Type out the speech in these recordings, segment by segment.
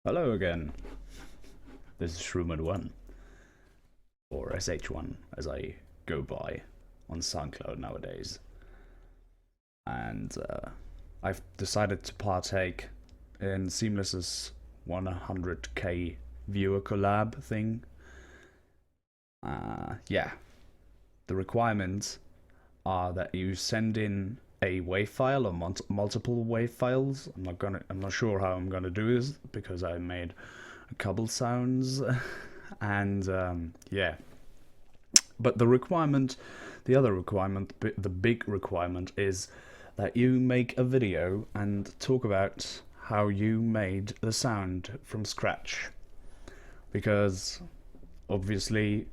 Hello again. This is Shroomed1, or SH1 as I go by on SoundCloud nowadays. And I've decided to partake in SeamlessR's 100k viewer collab thing. Yeah, the requirements are that you send in a WAV file or multiple WAV files. I'm not sure how I'm gonna do this because I made a couple sounds and yeah. But the other requirement, the big requirement is that you make a video and talk about how you made the sound from scratch, because obviously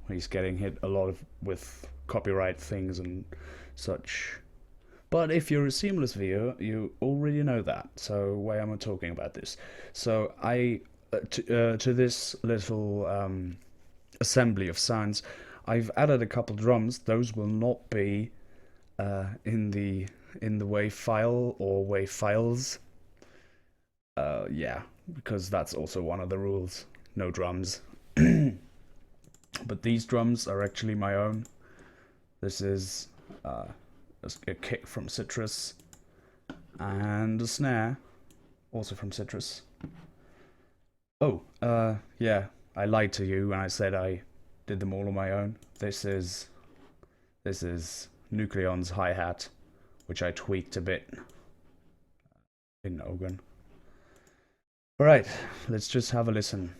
he's getting hit a lot with copyright things and such. But if you're a Seamless viewer, you already know that. So why am I talking about this? So to this little assembly of sounds, I've added a couple drums. Those will not be in the WAV file or WAV files. Yeah, because that's also one of the rules. No drums. But these drums are actually my own. This is a kick from Citrus, and a snare, also from Citrus. Oh, yeah, I lied to you when I said I did them all on my own. This is Nucleon's hi-hat, which I tweaked a bit in Ogun. Alright, let's just have a listen.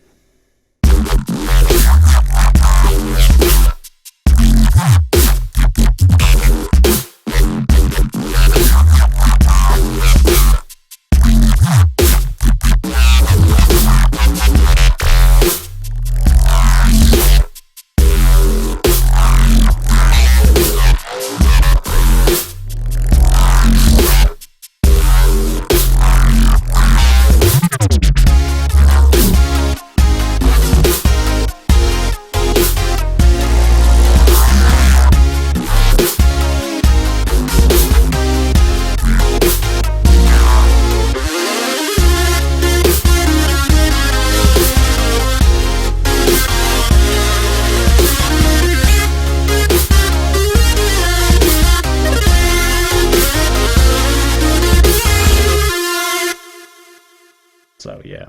So yeah,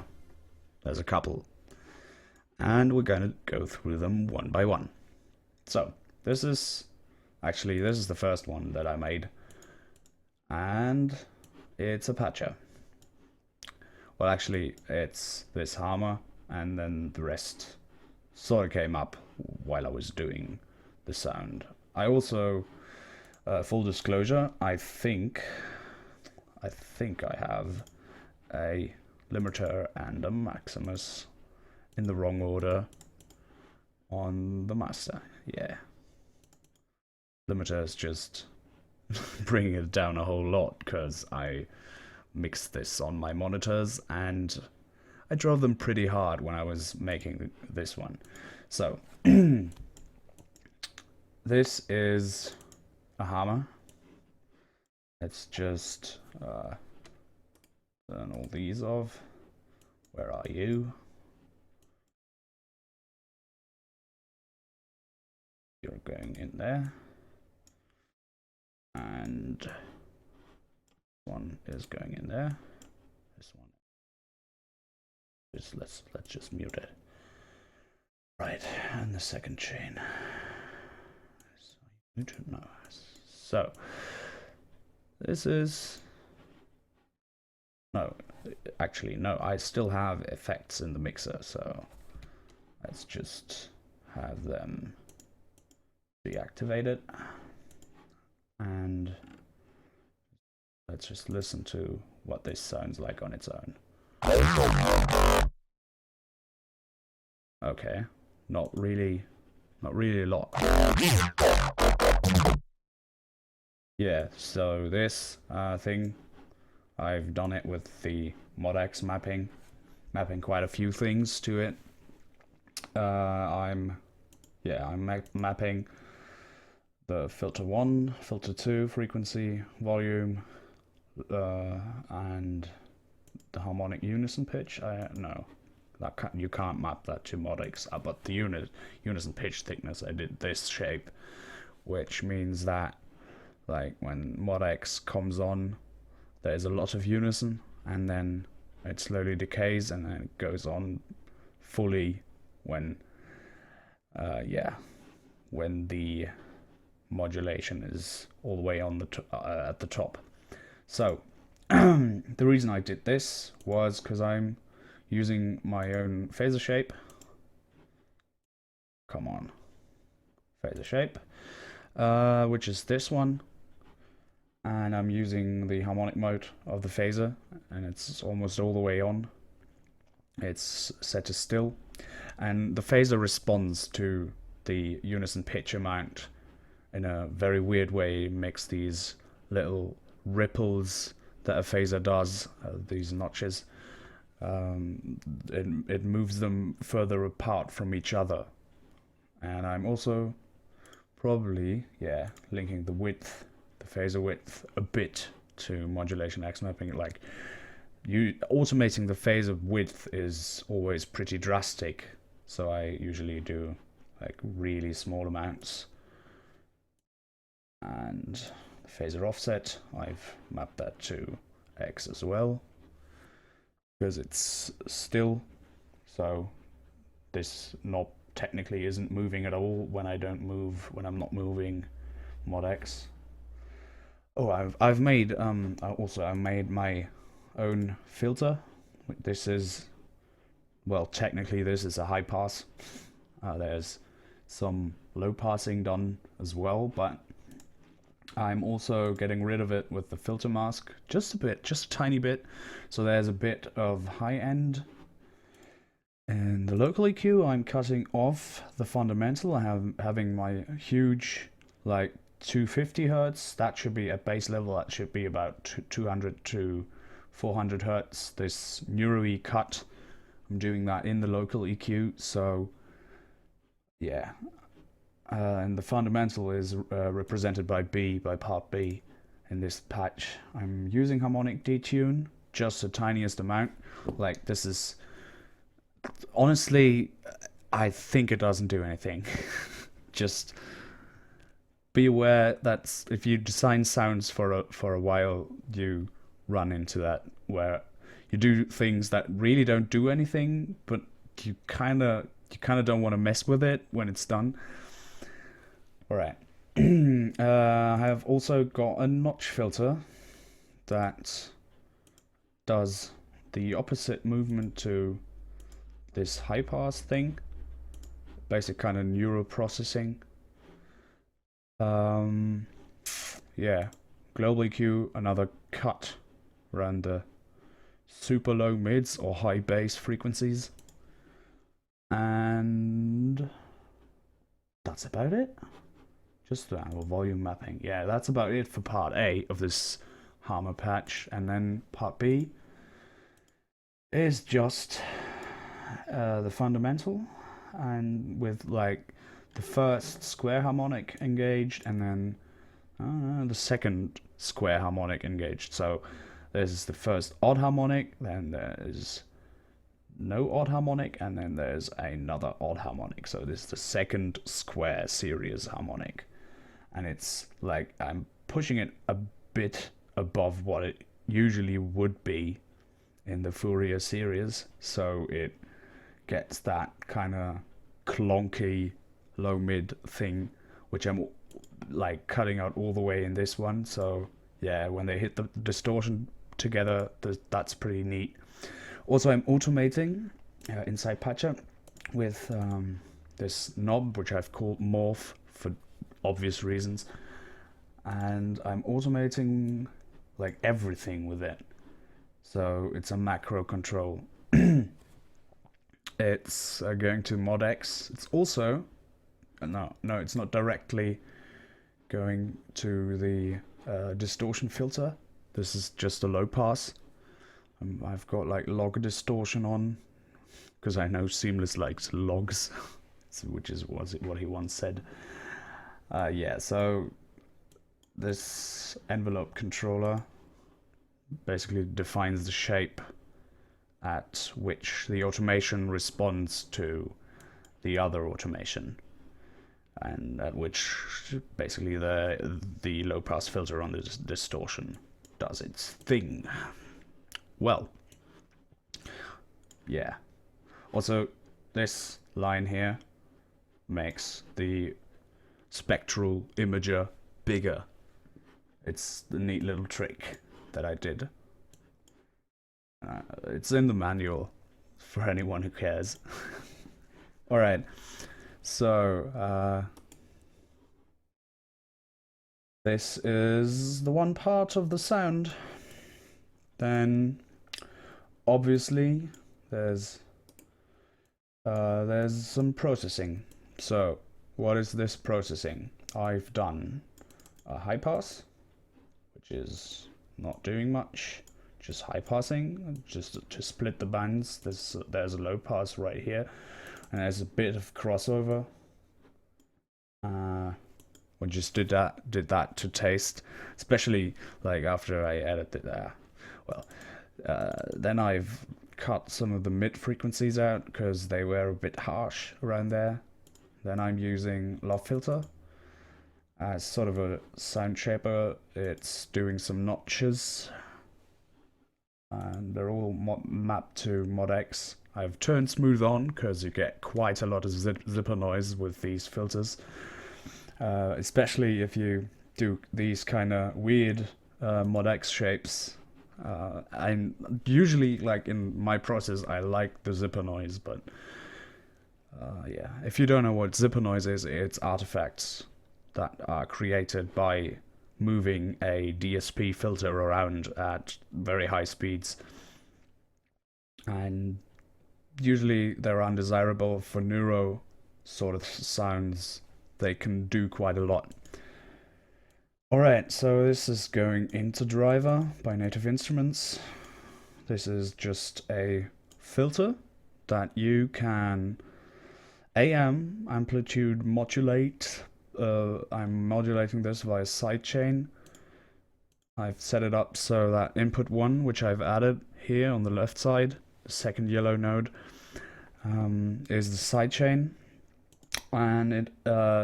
there's a couple, and we're gonna go through them one by one. So this is the first one that I made, and it's a patcher. Well, actually, it's this hammer, and then the rest sort of came up while I was doing the sound. I also, full disclosure, I think I have a limiter and a Maximus in the wrong order on the master. Yeah, limiter is just bringing it down a whole lot because I mixed this on my monitors and I drove them pretty hard when I was making this one. So this is a hammer. Let's just turn all these off. Where are you? You're going in there. And one is going in there. This one. Let's just mute it. Right, and the second chain. No. So this is no, actually no, I still have effects in the mixer, so let's just have them deactivated and let's just listen to what this sounds like on its own. Okay, not really a lot. Yeah, so this thing, I've done it with the ModX mapping quite a few things to it. I'm mapping the filter 1, filter 2, frequency, volume, and the harmonic unison pitch. No, you can't map that to mod X. But the unison pitch thickness, I did this shape, which means that like when mod X comes on, there's a lot of unison, and then it slowly decays, and then it goes on fully when when the modulation is all the way on the at the top. So the reason I did this was because I'm using my own phaser shape. Come on, phaser shape, which is this one, and I'm using the harmonic mode of the phaser, and it's almost all the way on. It's set to still, and the phaser responds to the unison pitch amount in a very weird way. It makes these little ripples that a phaser does, these notches. It moves them further apart from each other. And I'm also probably, linking the width, the phaser width, a bit to modulation X mapping. Like, automating the phaser width is always pretty drastic, so I usually do like really small amounts. And the phaser offset, I've mapped that to X as well, because it's still, so this knob technically isn't moving at all when I'm not moving mod X. Oh, I made my own filter. This is, well, technically this is a high pass. There's some low passing done as well, but I'm also getting rid of it with the filter mask just a bit, just a tiny bit. So there's a bit of high end. And the local EQ, I'm cutting off the fundamental. having my huge, like 250 hertz. That should be at base level. That should be about 200 to 400 hertz. This neuro-E cut, I'm doing that in the local EQ. So yeah, and the fundamental is represented by part B in this patch. I'm using harmonic detune, just the tiniest amount. Like, this is, honestly, I think it doesn't do anything. Just be aware that if you design sounds for a while, you run into that, where you do things that really don't do anything, but you kind of don't want to mess with it when it's done. All right. I have also got a notch filter that does the opposite movement to this high pass thing, basic kind of neural processing. Yeah, global EQ, another cut around the super low mids or high bass frequencies, and that's about it. Just volume mapping. Yeah, that's about it for part A of this Harmer patch, and then part B is just the fundamental, and with like the first square harmonic engaged, and then the second square harmonic engaged. So there's the first odd harmonic, then there's no odd harmonic, and then there's another odd harmonic. So this is the second square series harmonic, and it's like I'm pushing it a bit above what it usually would be in the Fourier series, so it gets that kind of clunky low mid thing, which I'm like cutting out all the way in this one. So yeah, when they hit the distortion together, that's pretty neat. Also, I'm automating inside Patcher with this knob, which I've called Morph for obvious reasons, and I'm automating like everything with it. So it's a macro control. It's going to mod X. It's also no, it's not directly going to the distortion filter. This is just a low pass. I've got like log distortion on, because I know Seamless likes logs, which is what he once said. Yeah, so this envelope controller basically defines the shape at which the automation responds to the other automation, and at which basically the low pass filter on this distortion does its thing. Well, yeah. Also, this line here makes the spectral imager bigger. It's the neat little trick that I did. It's in the manual for anyone who cares. Alright, so this is the one part of the sound. Then obviously there's some processing. So what is this processing? I've done a high pass, which is not doing much, just high passing, just to split the bands. There's a low pass right here, and there's a bit of crossover. We just did that to taste, especially like after I edited that. Then I've cut some of the mid frequencies out because they were a bit harsh around there. Then I'm using Love Filter as sort of a sound shaper. It's doing some notches, and they're all mapped to Mod X. I've turned smooth on because you get quite a lot of zipper noise with these filters, especially if you do these kind of weird Mod X shapes. And usually, like in my process, I like the zipper noise, but yeah, if you don't know what zipper noise is, it's artifacts that are created by moving a DSP filter around at very high speeds, and usually they're undesirable for neuro sort of sounds. They can do quite a lot. Alright, so this is going into driver by Native Instruments. This is just a filter that you can AM amplitude modulate. I'm modulating this via sidechain. I've set it up so that input 1, which I've added here on the left side, the second yellow node, is the sidechain. And it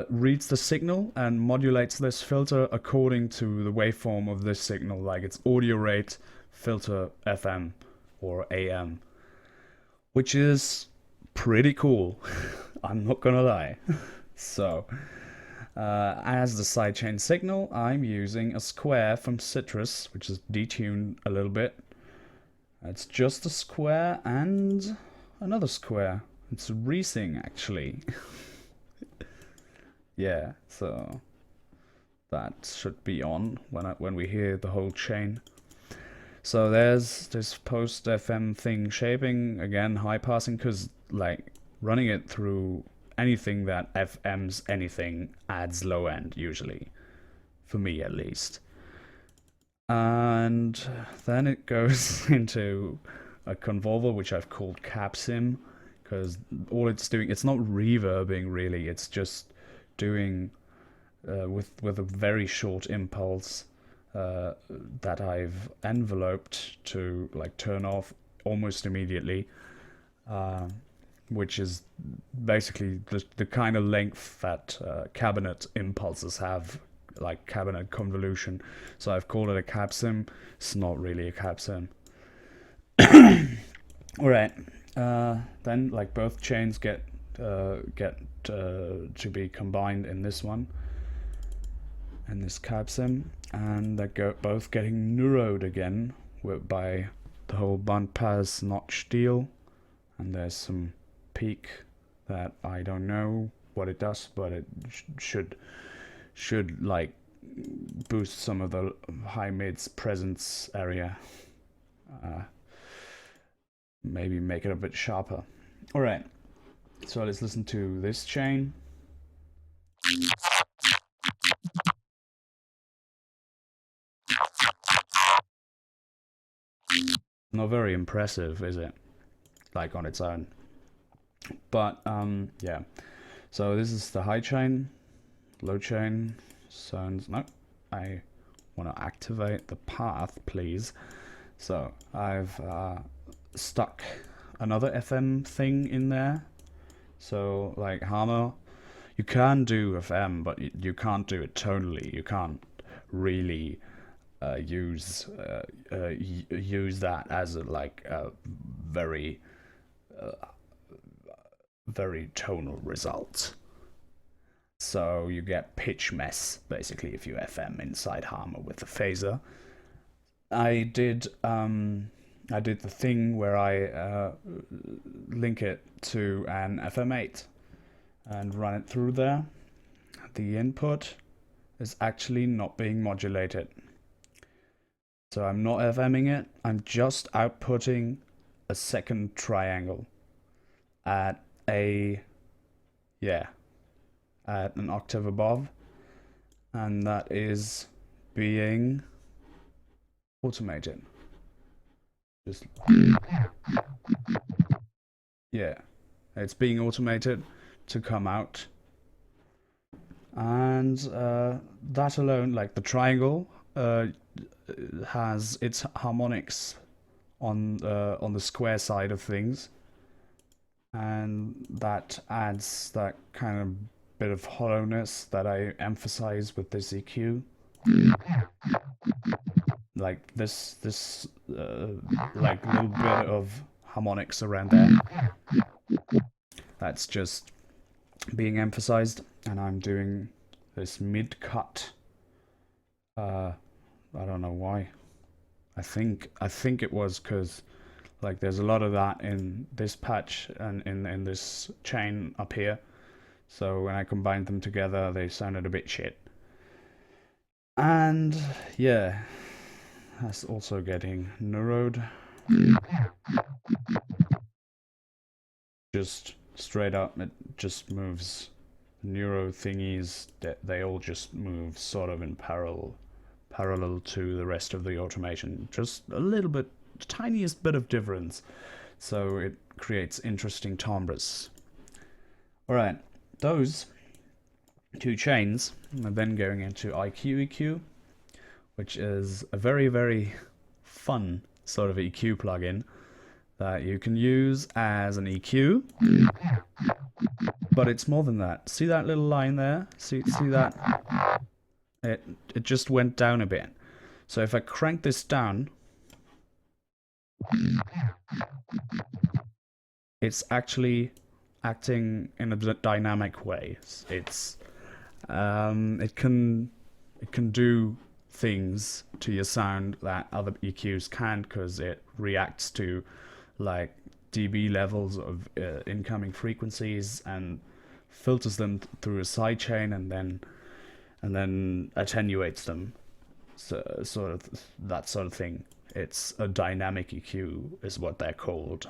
reads the signal and modulates this filter according to the waveform of this signal, like its audio rate, filter FM or AM, which is pretty cool. I'm not gonna lie. So as the sidechain signal, I'm using a square from Citrus, which is detuned a little bit. It's just a square and another square. It's resync actually. Yeah, so that should be on when we hear the whole chain. So there's this post FM thing shaping, again high passing, because like running it through anything that FM's anything adds low end usually, for me at least. And then it goes into a convolver which I've called CapSim, because all it's doing, it's not reverbing really, it's just doing with a very short impulse that I've enveloped to like turn off almost immediately, which is basically the kind of length that cabinet impulses have, like cabinet convolution. So I've called it a CapSim. It's not really a CapSim. Alright, then like both chains get to be combined in this one, and this CapSim, and they're both getting neuroed again by the whole bandpass notch deal. And there's some peak that I don't know what it does, but it should like boost some of the high mids presence area, maybe make it a bit sharper. All right, so let's listen to this chain. Not very impressive, is it? Like on its own. But yeah. So this is the high chain, low chain, sounds. No, I want to activate the path, please. So I've stuck another FM thing in there. So like Hammer, you can do FM, but you can't do it tonally. You can't really use that as a very very tonal result. So you get pitch mess basically if you FM inside Hammer with the phaser. I did the thing where I link it to an FM8 and run it through there. The input is actually not being modulated. So I'm not FMing it, I'm just outputting a second triangle at an octave above, and that is being automated. Just it's being automated to come out, and that alone, like the triangle, has its harmonics on the square side of things, and that adds that kind of bit of hollowness that I emphasize with this EQ. Like this like little bit of harmonics around there, that's just being emphasized, and I'm doing this mid cut. I don't know why. I think it was because like there's a lot of that in this patch and in this chain up here. So when I combined them together, they sounded a bit shit. And yeah, that's also getting neuroed. Just straight up, it just moves. Neuro thingies, they all just move sort of in parallel to the rest of the automation. Just a little bit, tiniest bit of difference. So it creates interesting timbres. Alright, those two chains are then going into IQ EQ, which is a very, very fun sort of EQ plugin that you can use as an EQ, but it's more than that. See that little line there? See that? It just went down a bit. So if I crank this down, it's actually acting in a dynamic way. It can do things to your sound that other EQs can't, because it reacts to like dB levels of incoming frequencies and filters them through a sidechain and then attenuates them. So sort of that sort of thing. It's a dynamic EQ is what they're called.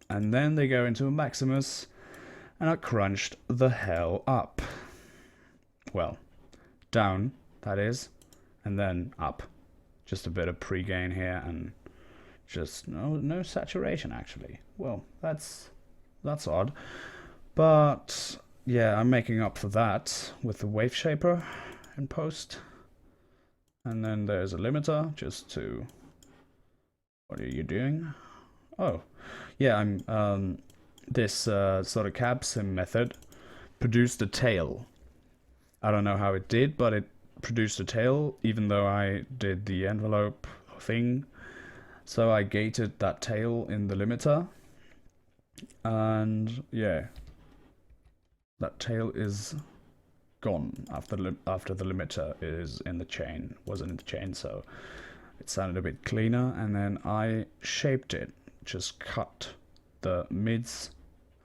And then they go into a Maximus and are crunched the hell up. Well, down, that is, and then up. Just a bit of pre-gain here and just no saturation actually. Well, that's odd. But yeah, I'm making up for that with the wave shaper in post. And then there's a limiter just to... What are you doing? Oh, yeah, I'm this sort of cab sim method produced a tail. I don't know how it did, but it produced a tail even though I did the envelope thing. So I gated that tail in the limiter, and yeah, that tail is gone after the limiter is in the chain, wasn't in the chain, so it sounded a bit cleaner. And then I shaped it, just cut the mids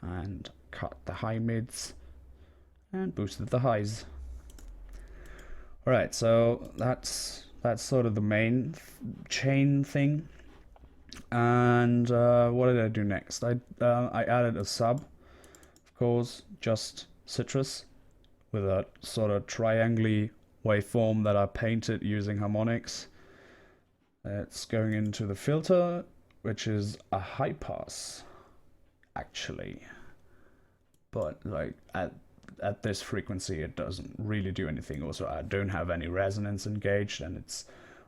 and cut the high mids and boosted the highs. Alright, so that's sort of the main chain thing. And what did I do next? I added a sub, of course, just citrus with a sort of triangle waveform that I painted using harmonics. It's going into the filter, which is a high pass actually, but like at this frequency it doesn't really do anything. Also, I don't have any resonance engaged, and it's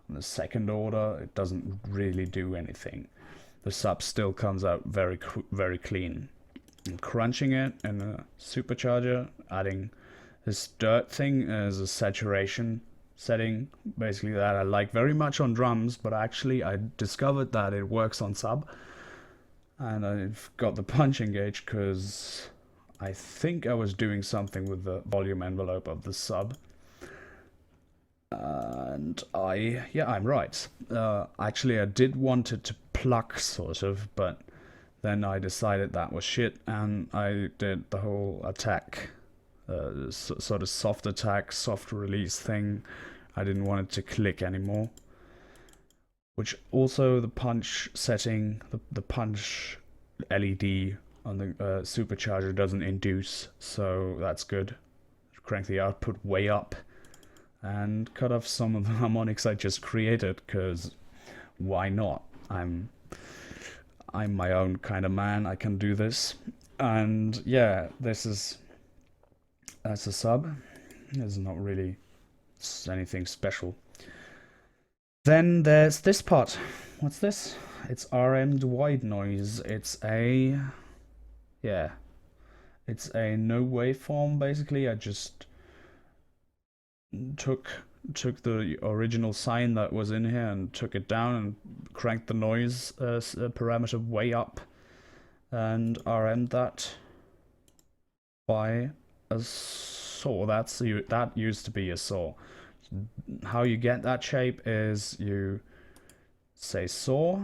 on the second order. It doesn't really do anything. the sub still comes out very clean. And crunching it in a supercharger, adding this dirt thing as a saturation setting, basically, that I like very much on drums, but actually I discovered that it works on sub. And I've got the punching gauge because I think I was doing something with the volume envelope of the sub. And I'm right. Actually, I did want it to pluck, sort of, but then I decided that was shit, and I did the whole attack, sort of soft attack, soft release thing. I didn't want it to click anymore. Which also the punch setting, the punch LED on the supercharger doesn't induce, so that's good. Crank the output way up and cut off some of the harmonics I just created, because why not? I'm my own kind of man, I can do this. And yeah, that's a sub. There's not really anything special. Then there's this part. What's this? It's RM'd white noise. It's a no waveform, basically. I just took the original sine that was in here and took it down and cranked the noise parameter way up and RM'd that by a saw. That used to be a saw. How you get that shape is you say saw,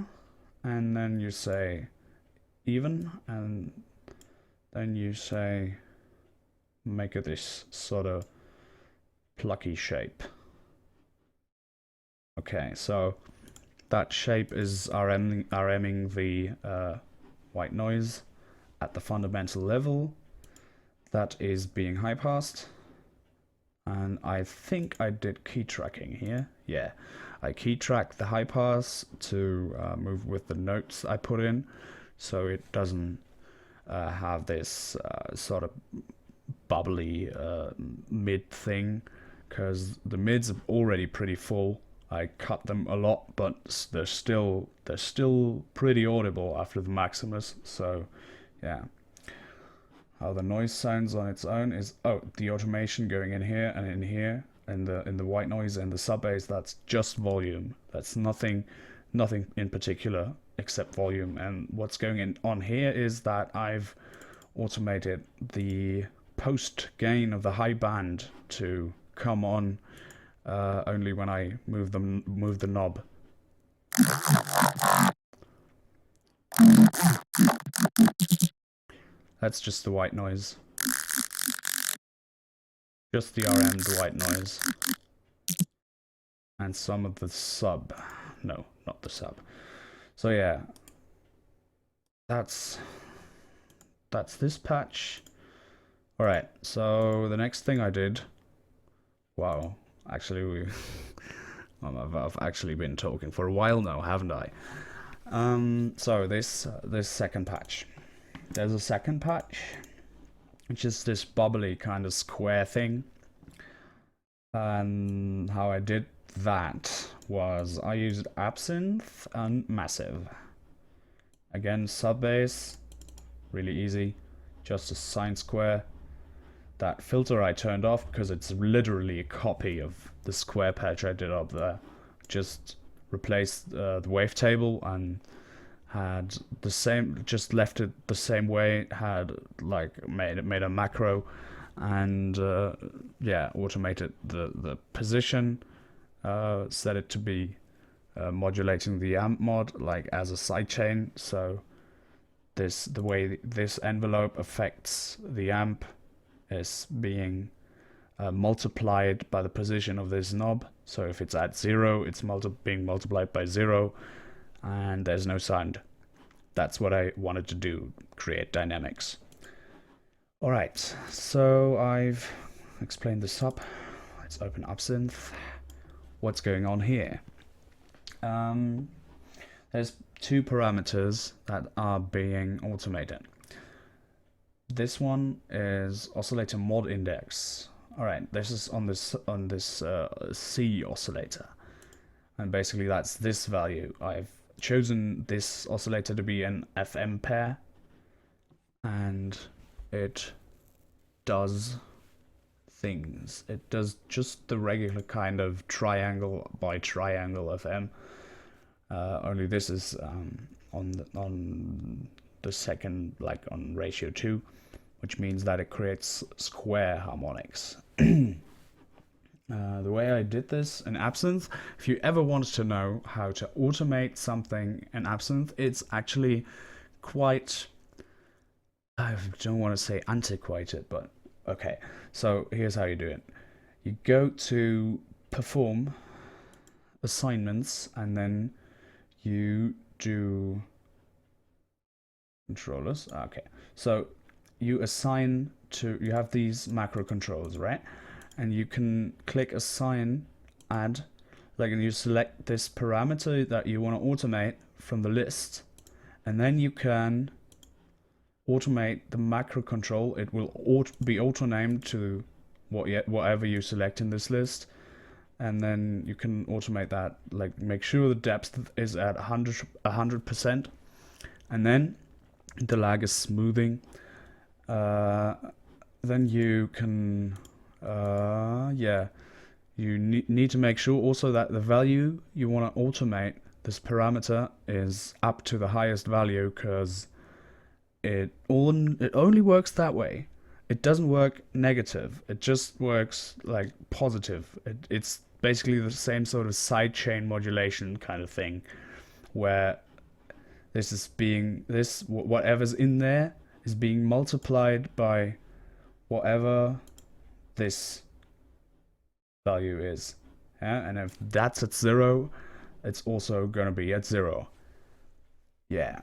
and then you say even, and then you say make it this sort of plucky shape. Okay, so that shape is RMing the white noise at the fundamental level. That is being high passed. And I think I did key tracking here. Yeah, I key tracked the high pass to move with the notes I put in, so it doesn't have this sort of bubbly mid thing, because the mids are already pretty full. I cut them a lot, but they're still pretty audible after the Maximus. So yeah. How the noise sounds on its own is the automation going in here and in here, and in the white noise and the sub bass. That's just volume. That's nothing in particular except volume. And what's going on here is that I've automated the post gain of the high band to come on only when I move the knob. That's just the white noise. Just the RM'd white noise. And some of the sub. No, not the sub. So yeah. That's this patch. Alright, so the next thing I did. Wow. Actually I've actually been talking for a while now, haven't I? So this second patch. There's a second patch, which is this bubbly kind of square thing. And how I did that was I used Absinthe and Massive. Again, sub bass, really easy, just a sine square. That filter I turned off because it's literally a copy of the square patch I did up there. Just replaced the wavetable and had the same, just left it the same way, had like made a macro and yeah, automated the position, set it to be modulating the amp mod like as a sidechain. So the way this envelope affects the amp is being multiplied by the position of this knob. So if it's at 0, it's being multiplied by 0, and there's no sound. That's what I wanted to do, create dynamics. Alright, so I've explained the sub. Let's open Absinthe. What's going on here? There's two parameters that are being automated. This one is oscillator mod index. Alright, this is on this C oscillator. And basically that's this value. I've chosen this oscillator to be an FM pair, and it does things. It does just the regular kind of triangle by triangle FM. Only this is on the second, like on ratio 2, which means that it creates square harmonics. The way I did this in Absinthe, if you ever wanted to know how to automate something in Absinthe, it's actually quite, I don't want to say antiquated, but okay. So here's how you do it. You go to perform assignments, and then you do controllers. Okay, so you assign to, you have these macro controls, right? And you can click assign, add, like, and you select this parameter that you want to automate from the list, and then you can automate the macro control. It will be auto-named to whatever you select in this list, and then you can automate that, like make sure the depth is at 100%, and then the lag is smoothing. Then you can you need to make sure also that the value you want to automate, this parameter, is up to the highest value, because it only works that way. It doesn't work negative, it just works like positive. It's basically the same sort of sidechain modulation kind of thing, where this is being, whatever's in there is being multiplied by whatever this value is. Yeah? And if that's at 0, it's also going to be at 0. Yeah.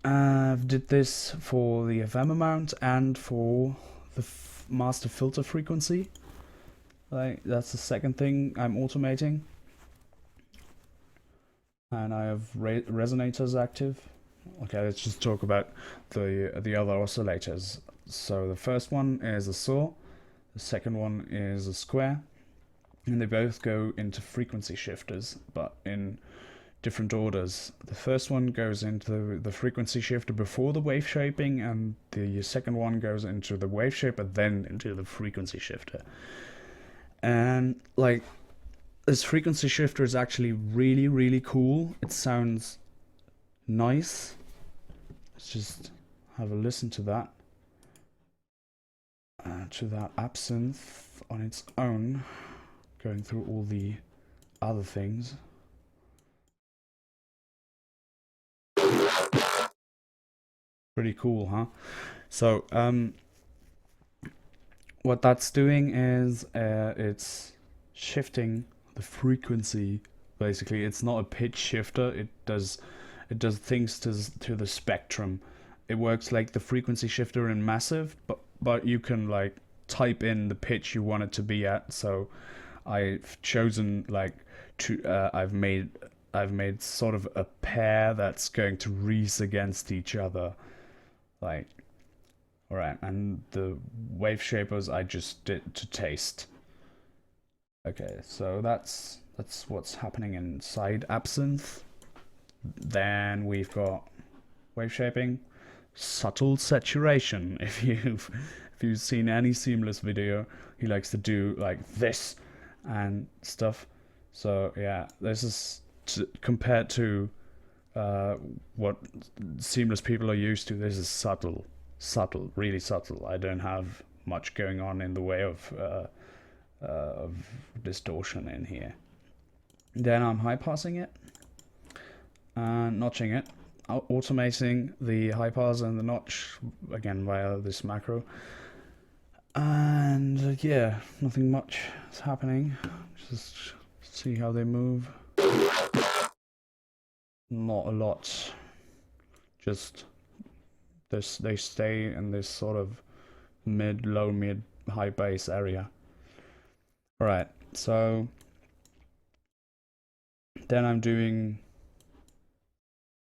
I've did this for the FM amount and for the master filter frequency. Like, that's the second thing I'm automating. And I have resonators active. Okay, let's just talk about the other oscillators. So the first one is a saw, the second one is a square, and they both go into frequency shifters, but in different orders. The first one goes into the frequency shifter before the wave shaping, and the second one goes into the wave shaper, then into the frequency shifter. And like, this frequency shifter is actually really, really cool. It sounds nice. Let's just have a listen to that. To that Absinthe on its own, going through all the other things. Pretty cool, huh? So what that's doing is it's shifting the frequency. Basically, it's not a pitch shifter. It does things to the spectrum. It works like the frequency shifter in Massive, but you can like type in the pitch you want it to be at. So I've chosen like I've made sort of a pair that's going to race against each other, like. Alright, and the wave shapers I just did to taste. Okay, so that's what's happening inside Absinthe. Then we've got wave shaping, subtle saturation. If you've seen any Seamless video, he likes to do like this and stuff. So yeah, this is compared to what Seamless people are used to. This is subtle, really subtle. I don't have much going on in the way of distortion in here. Then I'm high passing it and notching it, automating the high pass and the notch again via this macro. And yeah, nothing much is happening. Just see how they move. Not a lot. Just this, they stay in this sort of low mid high bass area. Alright, so then I'm doing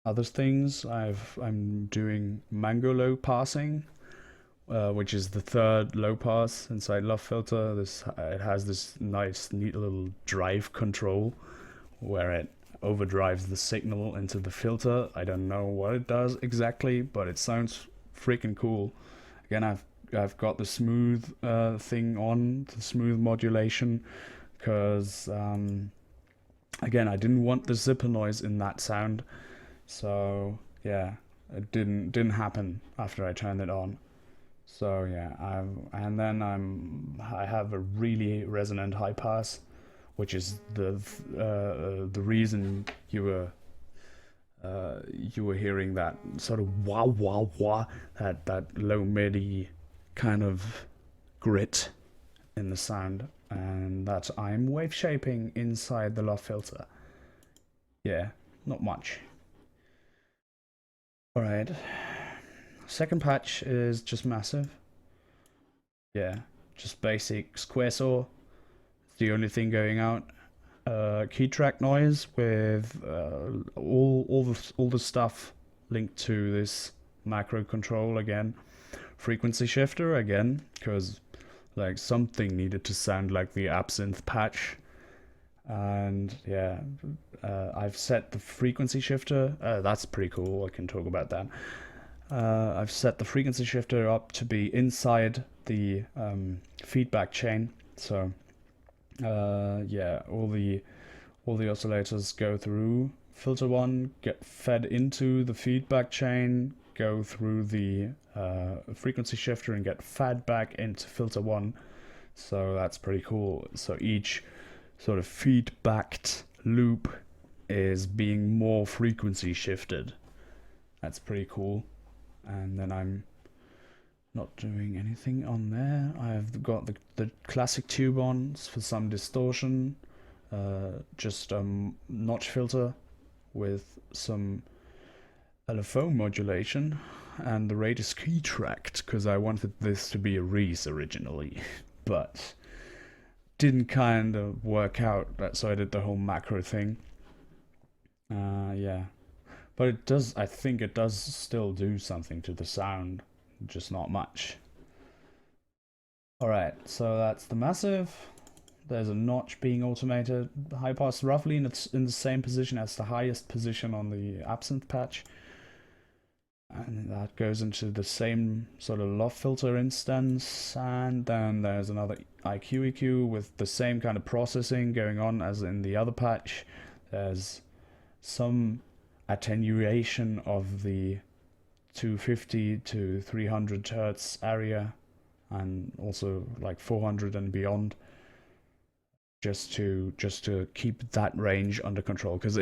other things. I'm doing mango low passing, which is the third low pass inside Love Filter. It has this nice, neat little drive control where it overdrives the signal into the filter. I don't know what it does exactly, but it sounds freaking cool. Again, I've got the smooth thing on, the smooth modulation, because again, I didn't want the zipper noise in that sound, so yeah, it didn't happen after I turned it on. So yeah, I have a really resonant high pass, which is the reason you were hearing that sort of wah wah wah, that low midi kind of grit in the sound, and that I'm wave shaping inside the loft filter. Yeah, not much. Alright, second patch is just massive. Yeah, just basic square saw. It's the only thing going out. Key track noise with all the stuff linked to this macro control again. Frequency shifter again, because like something needed to sound like the absinthe patch. And yeah, I've set the frequency shifter. That's pretty cool. I can talk about that. I've set the frequency shifter up to be inside the feedback chain. So yeah, all the oscillators go through filter 1, get fed into the feedback chain, go through the frequency shifter and get fed back into filter 1. So that's pretty cool. So each sort of feedbacked loop is being more frequency shifted. That's pretty cool. And then I'm not doing anything on there. I've got the classic tube on for some distortion, just a notch filter with some LFO modulation, and the rate is key tracked because I wanted this to be a Reese originally, but didn't kind of work out, so I did the whole macro thing. Yeah, but it does, I think it does still do something to the sound, just not much. Alright, so that's the massive. There's a notch being automated. The high pass roughly in the same position as the highest position on the absinthe patch. And that goes into the same sort of loft filter instance. And then there's another IQ EQ with the same kind of processing going on as in the other patch. There's some attenuation of the 250 to 300 hertz area, and also like 400 and beyond, just to keep that range under control, because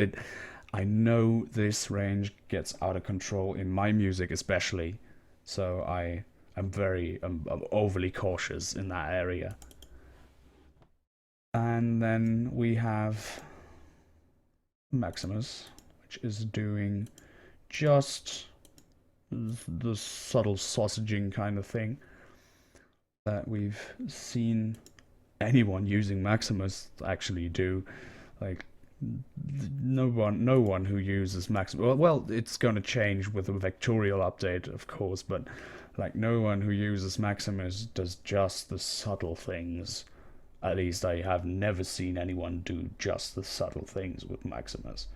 I know this range gets out of control in my music especially, so I'm overly cautious in that area. And then we have Maximus, which is doing just the subtle sausaging kind of thing that we've seen anyone using Maximus actually do. Like no one who uses Maximus, well, it's going to change with a vectorial update, of course, but like no one who uses Maximus does just the subtle things. At least I have never seen anyone do just the subtle things with Maximus.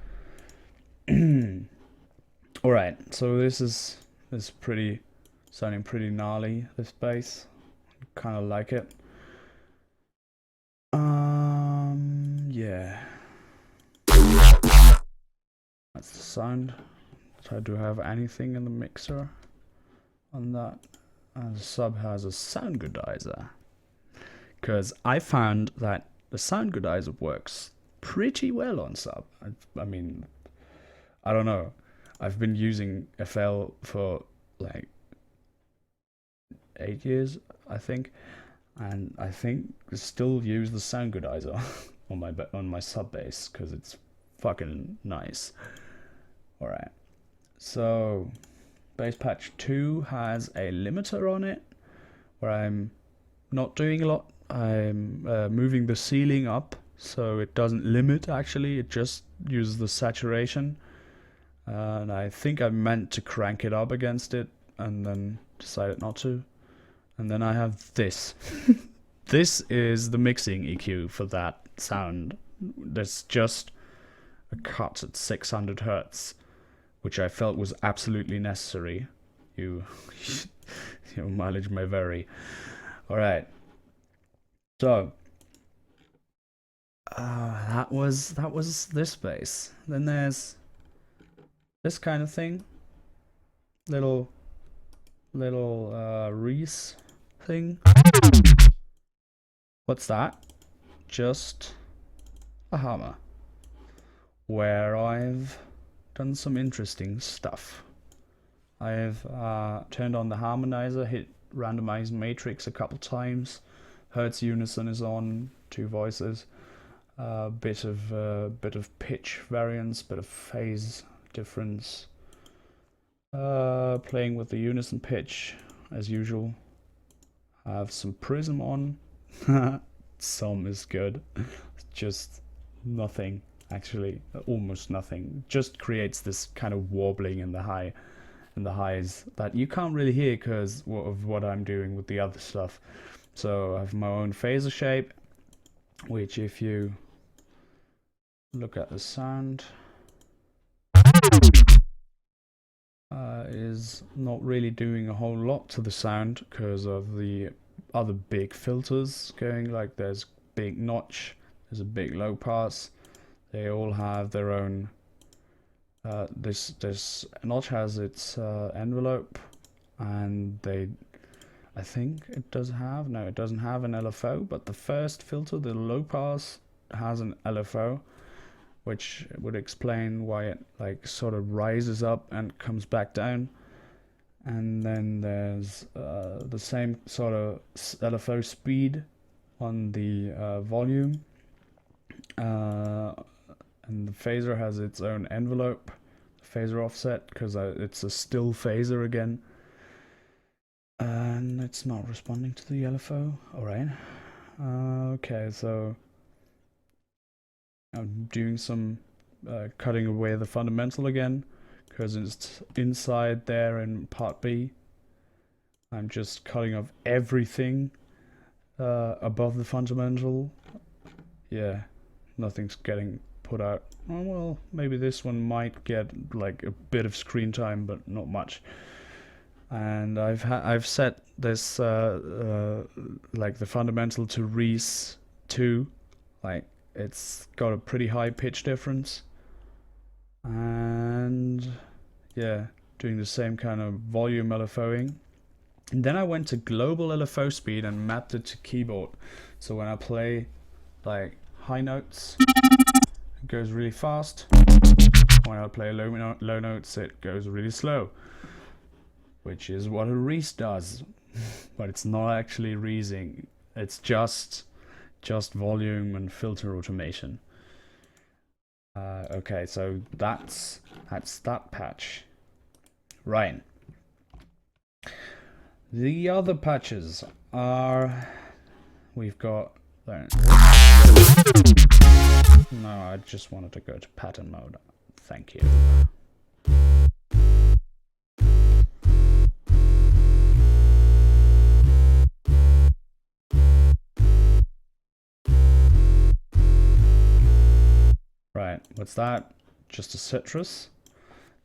Alright, so this is sounding pretty gnarly, this bass. Kind of like it. Yeah. That's the sound. So do I have anything in the mixer on that? And the sub has a sound goodizer. Because I found that the sound goodizer works pretty well on sub. I mean, I don't know. I've been using FL for like 8 years, I think, and I think I still use the sound goodizer on my sub bass because it's fucking nice. Alright, so bass patch 2 has a limiter on it where I'm not doing a lot. I'm moving the ceiling up so it doesn't limit, actually, it just uses the saturation, and I think I meant to crank it up against it and then decided not to. And then I have this. This is the mixing EQ for that sound. There's just a cut at 600 hertz, which I felt was absolutely necessary. Your mileage may vary. All right. So that was this bass. Then there's this kind of thing, little Reese thing. What's that? Just a hammer, where I've done some interesting stuff. I've turned on the harmonizer, hit randomize matrix a couple times. Hertz unison is on, 2 voices. Bit of pitch variance, bit of phase difference. Playing with the unison pitch as usual. I have some prism on. Some is good. Just nothing, actually, almost nothing. Just creates this kind of wobbling in the highs that you can't really hear because of what I'm doing with the other stuff. So I have my own phaser shape, which if you look at the sound, is not really doing a whole lot to the sound because of the other big filters going. Like there's big notch, there's a big low pass. They all have their own. This notch has its envelope, and I think it does have, no, it doesn't have an LFO, but the first filter, the low pass, has an LFO, which would explain why it like sort of rises up and comes back down. And then there's the same sort of LFO speed on the volume, and the phaser has its own envelope, phaser offset, because it's a still phaser again, and it's not responding to the LFO. All right. Okay, so I'm doing some cutting away the fundamental again, because it's inside there in part B. I'm just cutting off everything above the fundamental. Yeah, nothing's getting put out. Oh, well, maybe this one might get like a bit of screen time, but not much. And I've set this like the fundamental to Reese 2, like it's got a pretty high pitch difference, and yeah, doing the same kind of volume LFOing. And then I went to global LFO speed and mapped it to keyboard, so when I play like high notes it goes really fast, when I play low notes it goes really slow, which is what a Reese does. But it's not actually Reesing, it's just volume and filter automation. Okay, so that's that patch. Right. The other patches are, we've got, no, I just wanted to go to pattern mode. Thank you. Right, what's that? Just a citrus.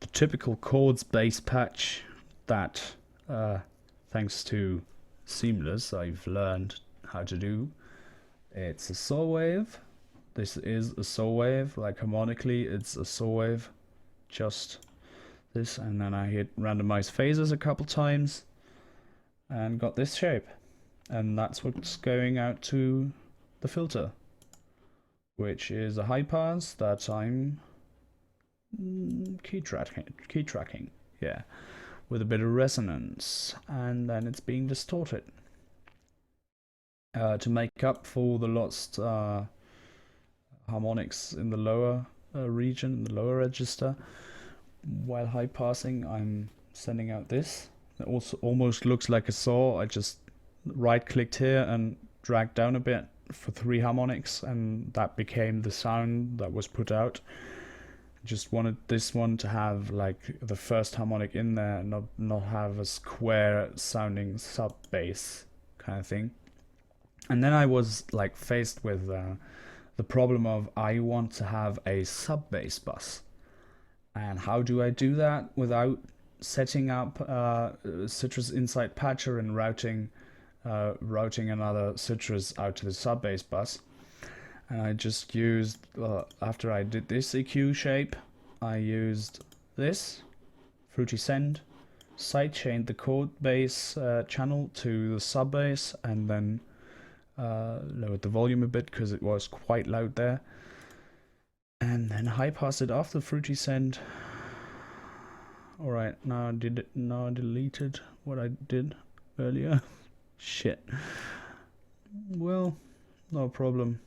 The typical chords bass patch that, thanks to Seamless, I've learned how to do. It's a saw wave. This is a saw wave, like harmonically it's a saw wave. Just this, and then I hit randomize phases a couple times and got this shape. And that's what's going out to the filter, which is a high pass that I'm key tracking, yeah, with a bit of resonance, and then it's being distorted to make up for the lost harmonics in the lower region, in the lower register. While high passing, I'm sending out this. It also almost looks like a saw. I just right clicked here and dragged down a bit for 3 harmonics, and that became the sound that was put out. Just wanted this one to have like the first harmonic in there, and not have a square sounding sub bass kind of thing. And then I was like faced with the problem of I want to have a sub-bass bus. And how do I do that without setting up Citrus Insight Patcher and routing another Citrus out to the sub-bass bus? And I just used, after I did this EQ shape, I used this, Fruity Send, sidechained the chord bass channel to the sub-bass, and then lowered the volume a bit because it was quite loud there. And then high passed it after Fruity Send. Alright, now I deleted what I did earlier. Shit. Well, no problem.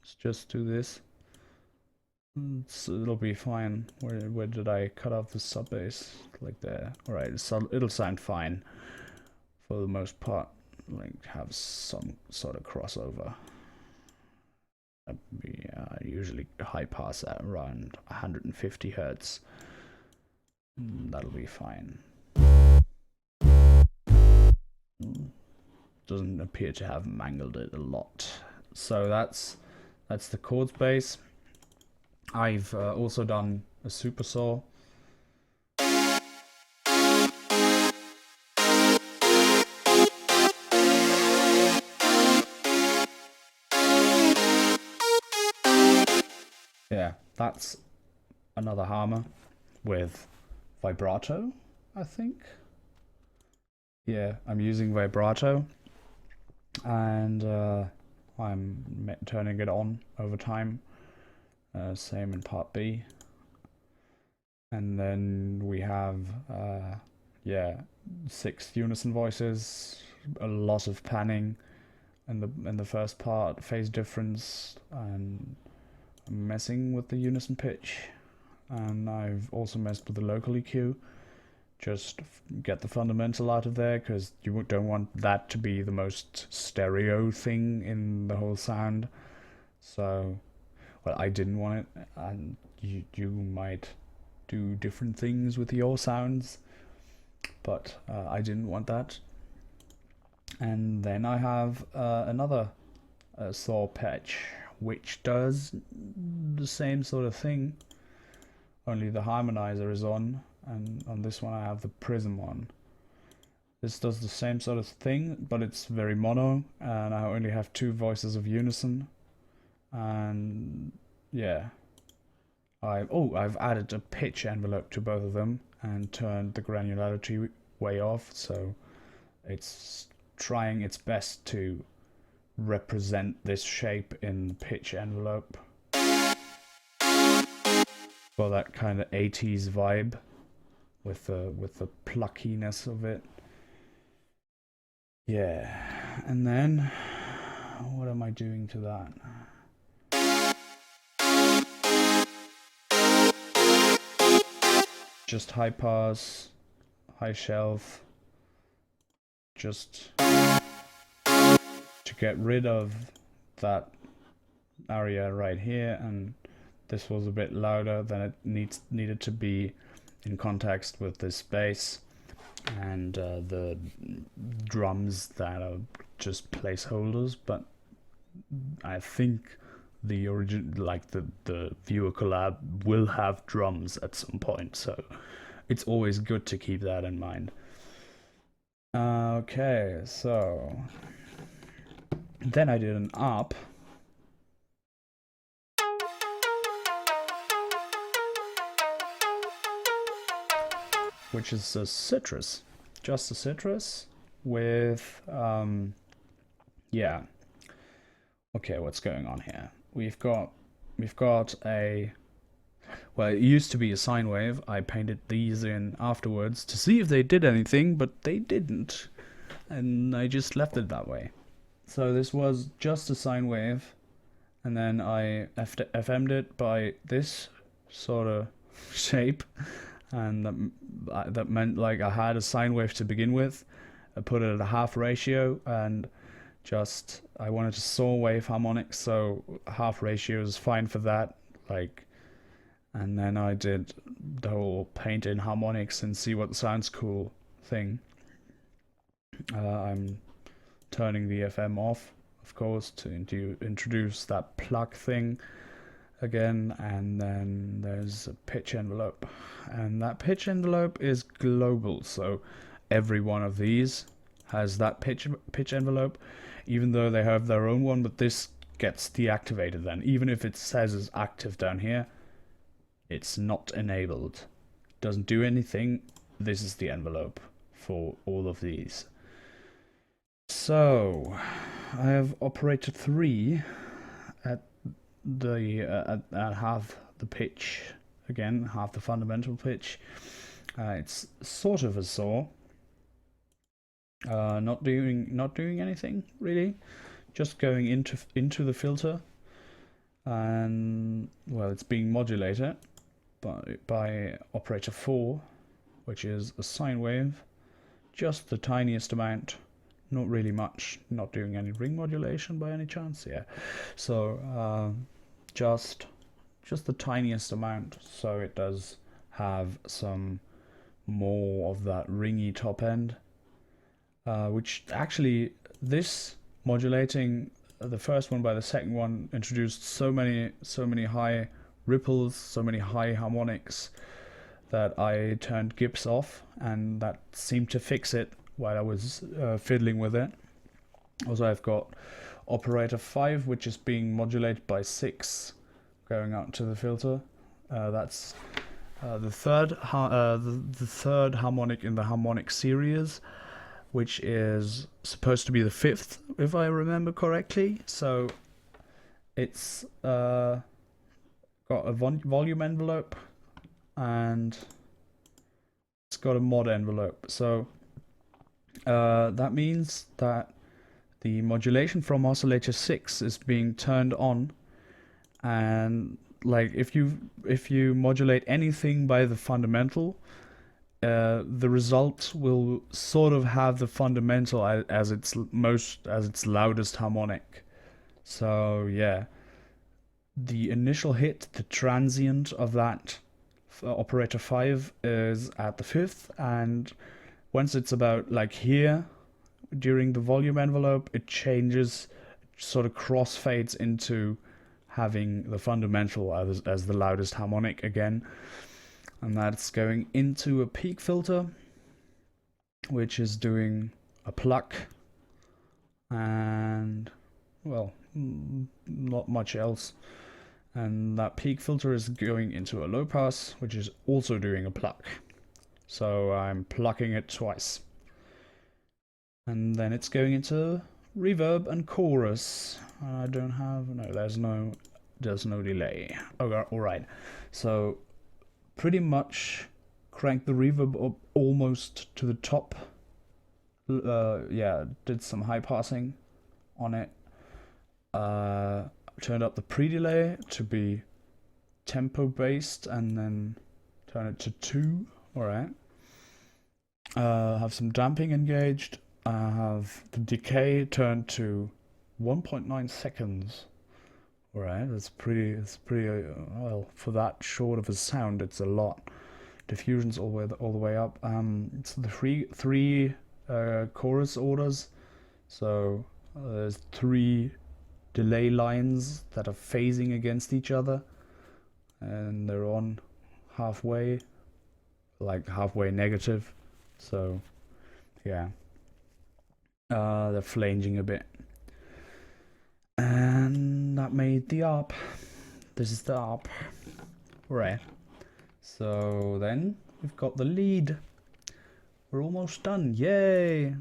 Let's just do this. It'll be fine. Where did I cut off the sub bass? Like there. Alright, it'll sound fine for the most part. Like have some sort of crossover. I usually high pass at around 150 hertz. That'll be fine. Doesn't appear to have mangled it a lot. So that's the chords bass. I've also done a super saw. Yeah, that's another hammer with vibrato, I think. Yeah, I'm using vibrato, and I'm turning it on over time. Same in part B. And then we have, yeah, 6 unison voices, a lot of panning in the first part, phase difference, and I'm messing with the unison pitch. And I've also messed with the local EQ, just get the fundamental out of there, because you don't want that to be the most stereo thing in the whole sound. So, well, I didn't want it, and you might do different things with your sounds, but I didn't want that. And then I have another saw patch, which does the same sort of thing, only the harmonizer is on, and on this one I have the prism on. This does the same sort of thing, but it's very mono, and I only have 2 voices of unison. And yeah, I've added a pitch envelope to both of them and turned the granularity way off, so it's trying its best to represent this shape in the pitch envelope for that kind of 80s vibe with the pluckiness of it. Yeah, and then what am I doing to that? Just high pass, high shelf, just to get rid of that area right here, and this was a bit louder than it needed to be in context with this bass and the drums that are just placeholders, but I think the origin, like the viewer collab, will have drums at some point, so it's always good to keep that in mind. Okay, so then I did an up, which is a citrus, just a citrus with yeah. Okay, what's going on here? We've got a, well, it used to be a sine wave. I painted these in afterwards to see if they did anything, but they didn't, and I just left it that way. So this was just a sine wave, and then I FM'd it by this sort of shape, and that meant like I had a sine wave to begin with. I put it at a half ratio, and just I wanted to saw wave harmonics, so half ratio is fine for that. Like, and then I did the whole paint in harmonics and see what sounds cool thing. I'm turning the FM off of course, to introduce that plug thing again, and then there's a pitch envelope, and that pitch envelope is global, so every one of these has that pitch envelope, even though they have their own one, but this gets deactivated then. Even if it says it's active down here, it's not enabled, doesn't do anything. This is the envelope for all of these. So I have operator 3 at the at half the pitch, again half the fundamental pitch. It's sort of a saw, not doing anything really, just going into the filter, and well, it's being modulated by operator 4, which is a sine wave, just the tiniest amount, not really much, not doing any ring modulation by any chance. Yeah, so just the tiniest amount, so it does have some more of that ringy top end, which actually, this modulating the first one by the second one introduced so many high ripples, so many high harmonics, that I turned Gibbs off, and that seemed to fix it while I was fiddling with it. Also, I've got operator 5, which is being modulated by 6 going out to the filter. That's the third harmonic in the harmonic series, which is supposed to be the 5th, if I remember correctly. So it's got a volume envelope, and it's got a mod envelope. So that means that the modulation from oscillator 6 is being turned on, and like if you modulate anything by the fundamental, the result will sort of have the fundamental as its loudest harmonic. So yeah, the initial hit, the transient of that operator 5 is at the 5th, and once it's about like here during the volume envelope, it changes, sort of crossfades into having the fundamental as the loudest harmonic again, and that's going into a peak filter, which is doing a pluck, and well, not much else. And that peak filter is going into a low pass, which is also doing a pluck. So I'm plucking it twice. And then it's going into reverb and chorus. I don't have, no, there's no delay. Okay, alright. So pretty much crank the reverb up almost to the top. Yeah, did some high passing on it. Turned up the pre-delay to be tempo based, and then turn it to 2. Alright. Have some damping engaged. I have the decay turned to 1.9 seconds. Alright, it's pretty well, for that short of a sound, it's a lot. Diffusion's all the way up. It's the three chorus orders, so there's 3 delay lines that are phasing against each other, and they're on halfway, like halfway negative. So yeah, they're flanging a bit, and that made the ARP. This is the ARP. Right, so then we've got the lead. We're almost done. Yay! I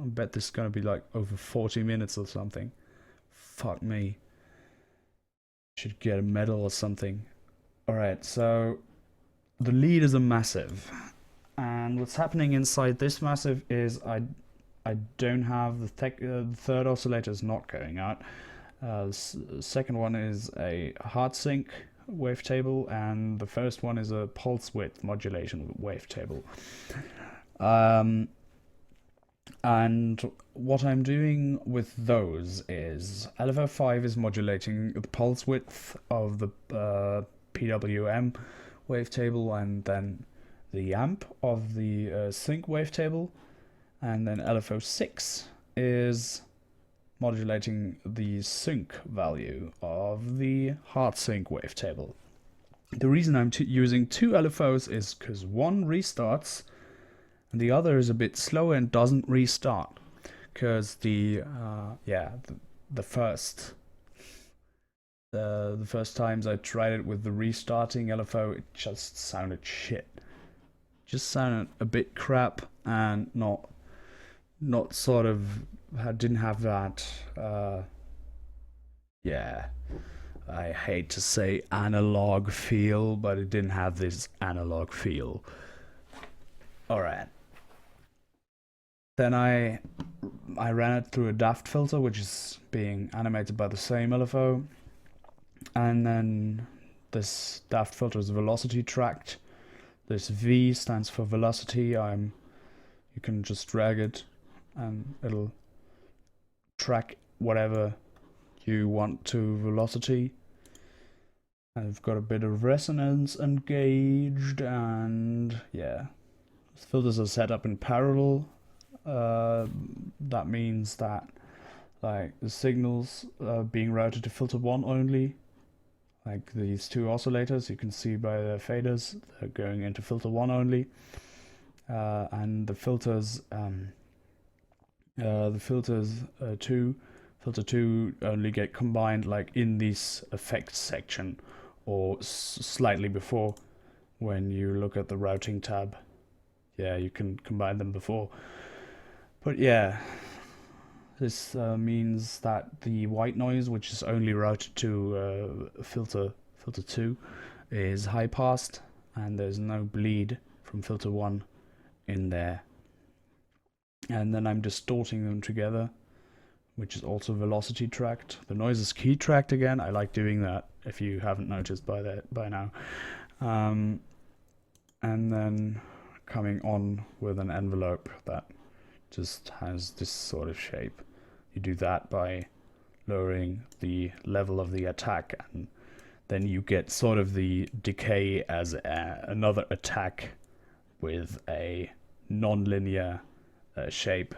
bet this is gonna be like over 40 minutes or something. Fuck me. Should get a medal or something. Alright, so the lead is a massive, and what's happening inside this massive is I don't have the third oscillator is not going out. The second one is a hard sync wavetable, and the first one is a pulse width modulation wavetable. And what I'm doing with those is LFO 5 is modulating the pulse width of the PWM wavetable, and then the amp of the sync wavetable, and then LFO 6 is modulating the sync value of the hard sync wavetable. The reason I'm using two LFOs is because one restarts and the other is a bit slower and doesn't restart. Because the first times I tried it with the restarting LFO, it just sounded shit. Just sounded a bit crap and not sort of didn't have that I hate to say analog feel, but it didn't have this analog feel. Alright. Then I ran it through a daft filter, which is being animated by the same LFO. And then this daft filter is velocity tracked. This V stands for velocity. You can just drag it and it'll track whatever you want to velocity. I've got a bit of resonance engaged, and yeah, filters are set up in parallel. That means that like the signals are being routed to filter 1 only. Like these two oscillators, you can see by the faders, they're going into filter 1 only. And the filters, filter 2 only get combined like in this effects section, or slightly before. When you look at the routing tab, yeah, you can combine them before. But yeah, this means that the white noise, which is only routed to filter 2, is high passed, and there's no bleed from filter 1 in there. And then I'm distorting them together, which is also velocity tracked. The noise is key tracked again. I like doing that, if you haven't noticed by now. And then coming on with an envelope that just has this sort of shape. You do that by lowering the level of the attack, and then you get sort of the decay as another attack with a non-linear shape,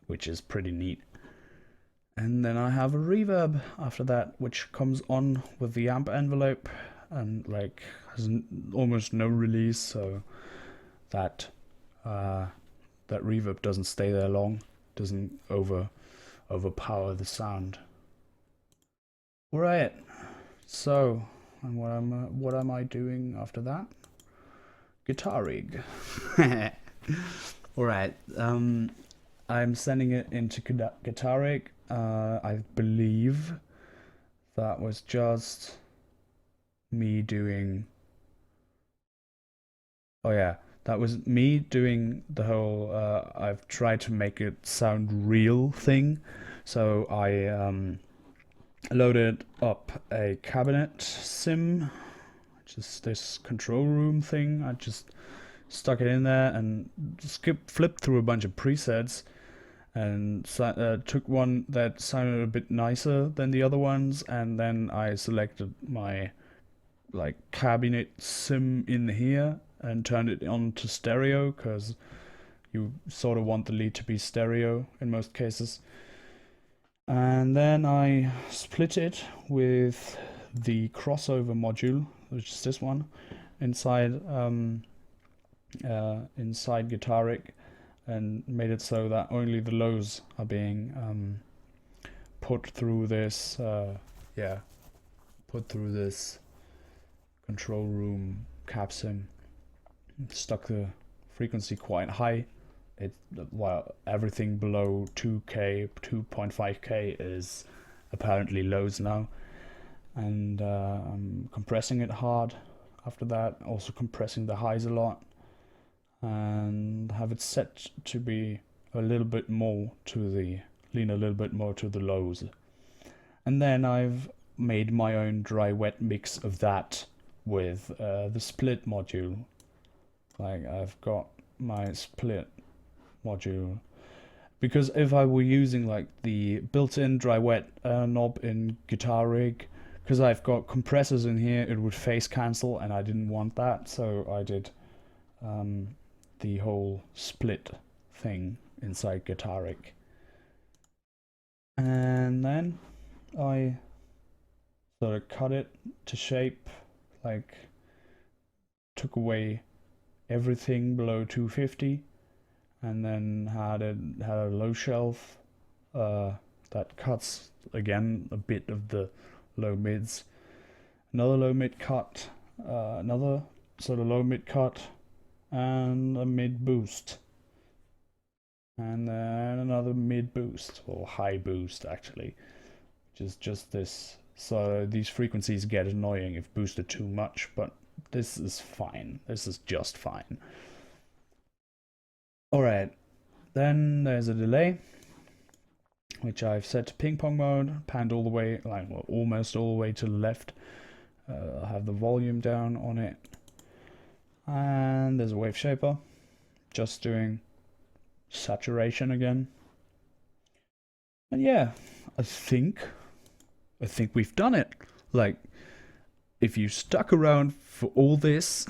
which is pretty neat. And then I have a reverb after that, which comes on with the amp envelope and like has almost no release, so that that reverb doesn't stay there long, doesn't overpower the sound. Alright, so and what am I doing after that? Guitar rig. Alright, I'm sending it into Guitar rig. I believe that was just me doing. Oh yeah, that was me doing the whole I've tried to make it sound real thing. So I loaded up a cabinet sim, which is this control room thing. I just stuck it in there and flipped through a bunch of presets, and took one that sounded a bit nicer than the other ones, and then I selected my like cabinet sim in here and turned it on to stereo, because you sort of want the lead to be stereo in most cases. And then I split it with the crossover module, which is this one, inside Guitar rig, and made it so that only the lows are being put through this control room cap sim. Stuck the frequency quite high. While everything below 2K, 2.5K is apparently lows now, and I'm compressing it hard after that, also compressing the highs a lot, and have it set to be a little bit more to the lows. And then I've made my own dry wet mix of that with the split module. Like I've got my split module, because if I were using like the built-in dry wet knob in Guitar rig, because I've got compressors in here, it would phase cancel, and I didn't want that, so I did the whole split thing inside Guitar rig. And then I sort of cut it to shape, like took away everything below 250, and then had a low shelf that cuts again a bit of the low mids, another low mid cut, another sort of low mid cut, and a mid boost, and then another mid boost, or high boost actually, which is just this. So these frequencies get annoying if boosted too much, but this is fine. This is just fine. Alright, then there's a delay, which I've set to ping pong mode, panned all the way, like well, almost all the way to the left. I have the volume down on it. And there's a wave shaper, just doing saturation again. And yeah, I think we've done it. Like, if you stuck around for all this,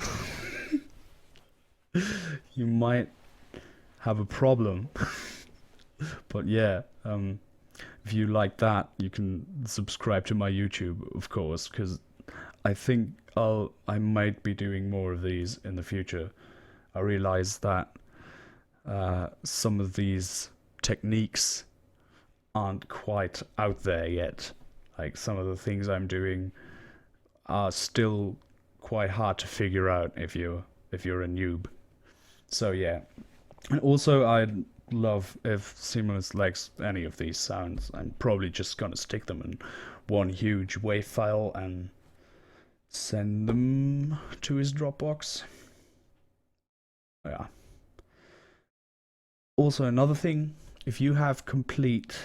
you might have a problem. But yeah, if you like that, you can subscribe to my YouTube, of course, because I think I might be doing more of these in the future. I realize that some of these techniques aren't quite out there yet. Like some of the things I'm doing are still quite hard to figure out if you're a noob. So yeah, and also I'd love if Seamless likes any of these sounds. I'm probably just gonna stick them in one huge WAV file and send them to his Dropbox. Yeah. Also another thing, if you have complete,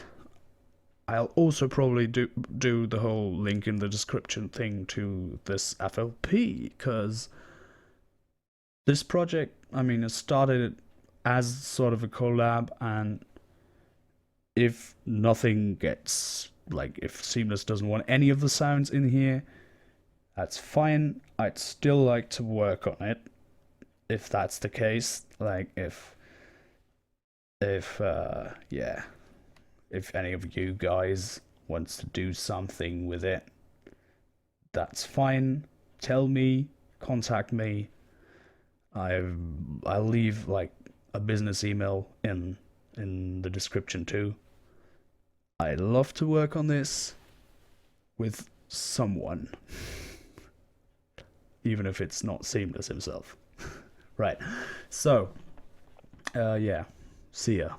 I'll also probably do the whole link in the description thing to this FLP, because this project, I mean, it started as sort of a collab, and if nothing gets, like, if Seamless doesn't want any of the sounds in here, that's fine. I'd still like to work on it if that's the case. Like, if yeah, if any of you guys wants to do something with it, that's fine. Tell me, contact me. I'll leave like a business email in the description too. I'd love to work on this with someone, even if it's not Seamless himself. Right. So, yeah. See ya.